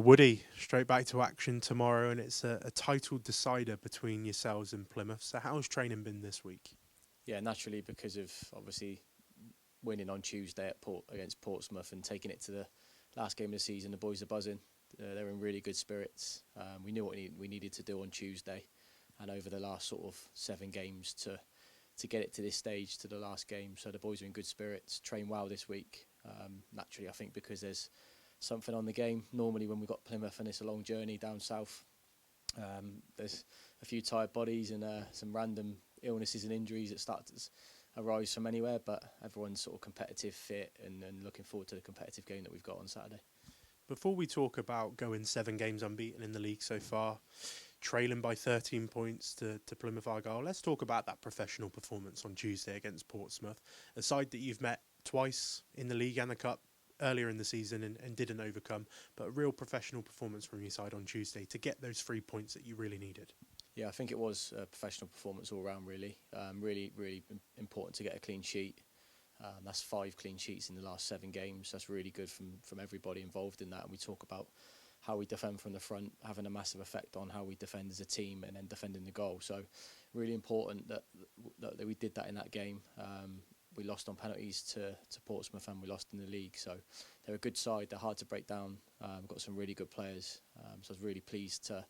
Woody, straight back to action tomorrow, and it's a title decider between yourselves and Plymouth. So how's training been this week? Yeah, naturally, because of obviously winning on Tuesday at against Portsmouth and taking it to the last game of the season, the boys are buzzing. They're in really good spirits. We knew what we needed to do on Tuesday, and over the last sort of 7 games to get it to this stage, to the last game. So the boys are in good spirits, train well this week. Naturally, I think because there's something on the game. Normally when we've got Plymouth and it's a long journey down south, there's a few tired bodies and some random illnesses and injuries that start to arise from anywhere, but everyone's sort of competitive, fit and looking forward to the competitive game that we've got on Saturday. Before we talk about going 7 games unbeaten in the league so far, trailing by 13 points to Plymouth Argyle, let's talk about that professional performance on Tuesday against Portsmouth, a side that you've met twice in the league and the cup earlier in the season and didn't overcome, but a real professional performance from your side on Tuesday to get those 3 points that you really needed. Yeah, I think it was a professional performance all round, really. Really important to get a clean sheet. That's 5 clean sheets in the last 7 games. That's really good from everybody involved in that. And we talk about how we defend from the front, having a massive effect on how we defend as a team and then defending the goal. So really important that we did that in that game. We lost on penalties to Portsmouth and we lost in the league. So they're a good side. They're hard to break down. We've got some really good players. So I was really pleased to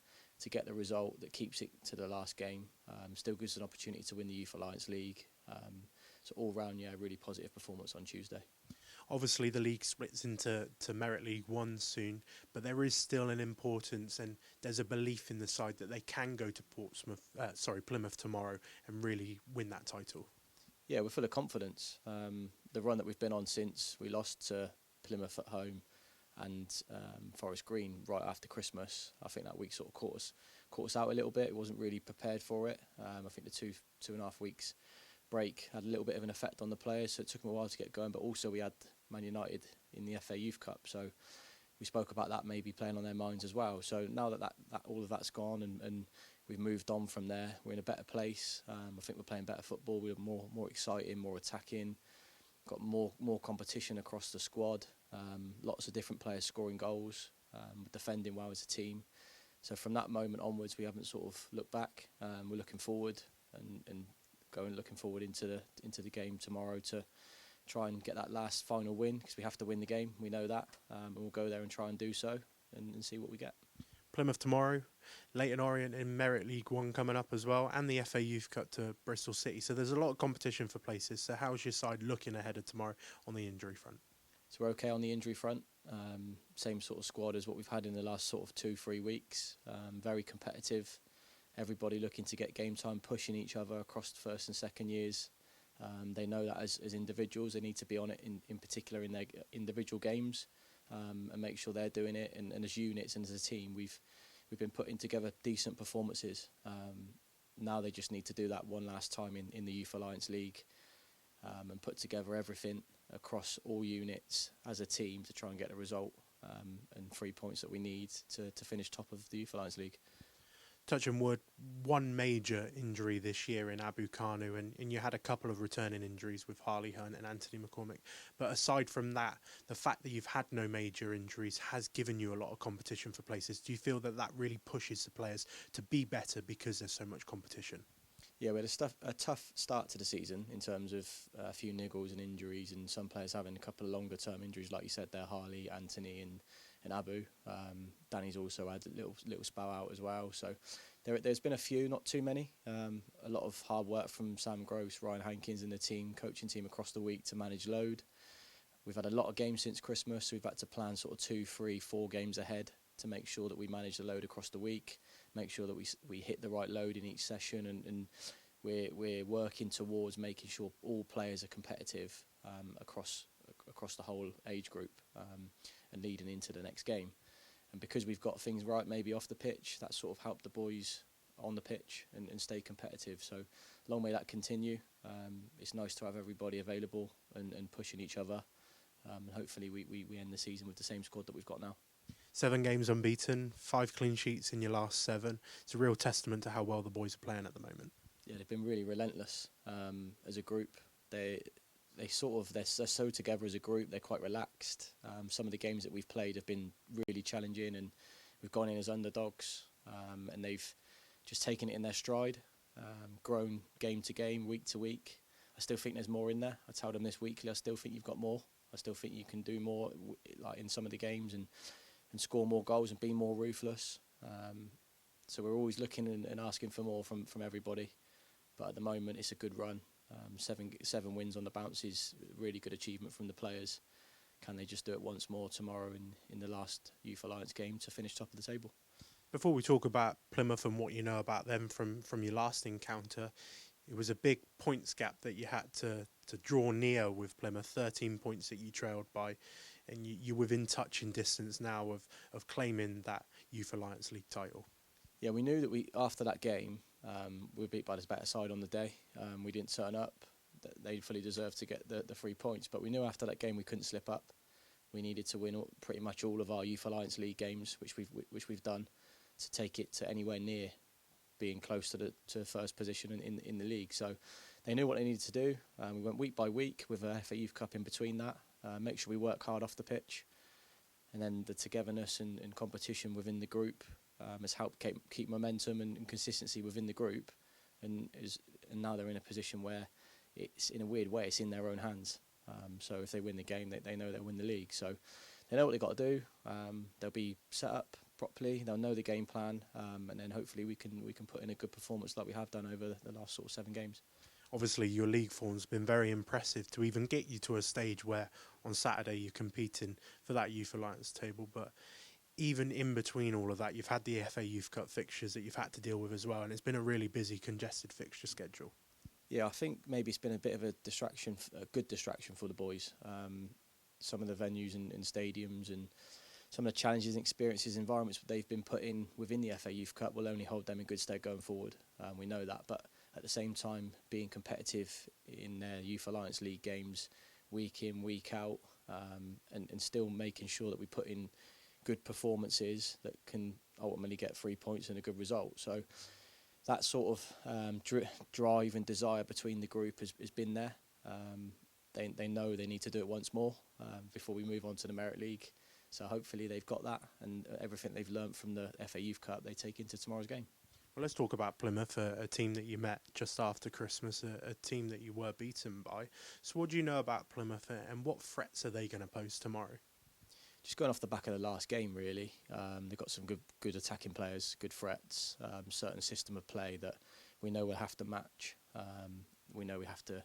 get the result that keeps it to the last game. Still gives us an opportunity to win the Youth Alliance League. So all round, yeah, really positive performance on Tuesday. Obviously, the league splits into Merit League 1 soon, but there is still an importance and there's a belief in the side that they can go to Plymouth tomorrow and really win that title. Yeah, we're full of confidence. The run that we've been on since we lost to Plymouth at home and Forest Green right after Christmas, I think that week sort of caught us out a little bit. It wasn't really prepared for it. I think the two and a half weeks break had a little bit of an effect on the players, so it took them a while to get going. But also we had Man United in the FA Youth Cup, so we spoke about that maybe playing on their minds as well. So now that all of that's gone and we've moved on from there, we're in a better place. I think we're playing better football. We're more exciting, more attacking. Got more competition across the squad. Lots of different players scoring goals, defending well as a team. So from that moment onwards, we haven't sort of looked back. We're looking forward and looking forward into the game tomorrow to try and get that last final win, because we have to win the game. We know that, and we'll go there and try and do so and see what we get. Plymouth tomorrow, Leyton Orient in Merit League 1 coming up as well, and the FA Youth Cup to Bristol City. So there's a lot of competition for places. So how's your side looking ahead of tomorrow on the injury front? So we're okay on the injury front. Same sort of squad as what we've had in the last sort of 2-3 weeks. Very competitive. Everybody looking to get game time, pushing each other across the first and second years. They know that as individuals, they need to be on it in particular in their individual games and make sure they're doing it. And as units and as a team, we've been putting together decent performances. Now they just need to do that one last time in the Youth Alliance League and put together everything across all units as a team to try and get a result and 3 points that we need to finish top of the Youth Alliance League. Touching wood, one major injury this year in Abu Kanu, and you had a couple of returning injuries with Harley Hunt and Anthony McCormick. But aside from that, the fact that you've had no major injuries has given you a lot of competition for places. Do you feel that really pushes the players to be better because there's so much competition? Yeah, we had a tough start to the season in terms of a few niggles and injuries, and some players having a couple of longer-term injuries, like you said there, Harley, Anthony and Abu. Danny's also had a little spell out as well. So there's been a few, not too many. A lot of hard work from Sam Gross, Ryan Hankins and the coaching team across the week to manage load. We've had a lot of games since Christmas, so we've had to plan sort of 2, 3, 4 games ahead to make sure that we manage the load across the week, make sure that we hit the right load in each session, and we're working towards making sure all players are competitive across the whole age group and leading into the next game. And because we've got things right maybe off the pitch, that sort of helped the boys on the pitch and stay competitive. So long may that continue. It's nice to have everybody available and pushing each other. And hopefully we end the season with the same squad that we've got now. 7 games unbeaten, 5 clean sheets in your last 7. It's a real testament to how well the boys are playing at the moment. Yeah, they've been really relentless as a group. they're so together as a group. They're quite relaxed. Some of the games that we've played have been really challenging, and we've gone in as underdogs, and they've just taken it in their stride, grown game to game, week to week. I still think there's more in there. I tell them this weekly. I still think you've got more. I still think you can do more, like in some of the games, and score more goals and be more ruthless. So we're always looking and asking for more from everybody. But at the moment, it's a good run. 7 wins on the bounce is a really good achievement from the players. Can they just do it once more tomorrow in the last Youth Alliance game to finish top of the table? Before we talk about Plymouth and what you know about them from your last encounter, it was a big points gap that you had to draw near with Plymouth, 13 points that you trailed by, and you're within touching distance now of claiming that Youth Alliance League title. Yeah, we knew that after that game, we were beat by the better side on the day. We didn't turn up. They fully deserved to get the 3 points, but we knew after that game we couldn't slip up. We needed to win pretty much all of our Youth Alliance League games, which we've done, to take it to anywhere near being close to first position in the league. So they knew what they needed to do. We went week by week with a FA Youth Cup in between that. Make sure we work hard off the pitch, and then the togetherness and competition within the group has helped keep momentum and consistency within the group, and now they're in a position where it's, in a weird way, it's in their own hands. So if they win the game, they know they'll win the league. So they know what they've got to do. They'll be set up properly. They'll know the game plan, and then hopefully we can put in a good performance like we have done over the last sort of 7 games. Obviously, your league form's been very impressive to even get you to a stage where on Saturday you're competing for that Youth Alliance table. But even in between all of that, you've had the FA Youth Cup fixtures that you've had to deal with as well, and it's been a really busy, congested fixture schedule. Yeah, I think maybe it's been a bit of a distraction, a good distraction for the boys. Some of the venues and stadiums and some of the challenges and experiences, environments they've been put in within the FA Youth Cup will only hold them in good stead going forward. We know that, but at the same time, being competitive in their Youth Alliance League games, week in, week out, and still making sure that we put in good performances that can ultimately get 3 points and a good result. So that sort of drive and desire between the group has been there. They know they need to do it once more before we move on to the Merit League. So hopefully they've got that, and everything they've learnt from the FA Youth Cup they take into tomorrow's game. Well, let's talk about Plymouth, a team that you met just after Christmas, a team that you were beaten by. So what do you know about Plymouth, and what threats are they going to pose tomorrow? Just going off the back of the last game, really. They've got some good attacking players, good threats, certain system of play that we know we'll have to match. We know we have to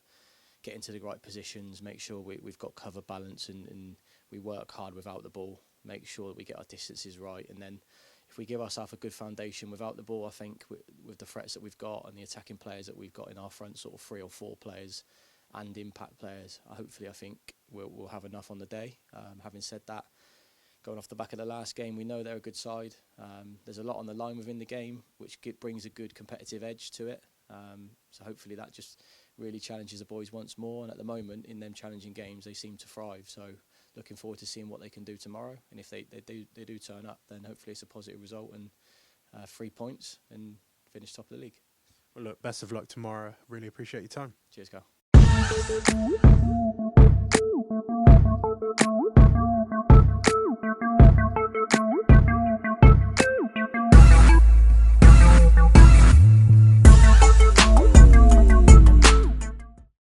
get into the right positions, make sure we've got cover balance, and we work hard without the ball, make sure that we get our distances right. And then if we give ourselves a good foundation without the ball, I think with the threats that we've got and the attacking players that we've got in our front, sort of 3 or 4 players and impact players, hopefully I think we'll have enough on the day. Having said that, going off the back of the last game, we know they're a good side. There's a lot on the line within the game, which brings a good competitive edge to it. So hopefully that just really challenges the boys once more. And at the moment, in them challenging games, they seem to thrive. So looking forward to seeing what they can do tomorrow. And if they do turn up, then hopefully it's a positive result and 3 points and finish top of the league. Well, look, best of luck tomorrow. Really appreciate your time. Cheers, Carl.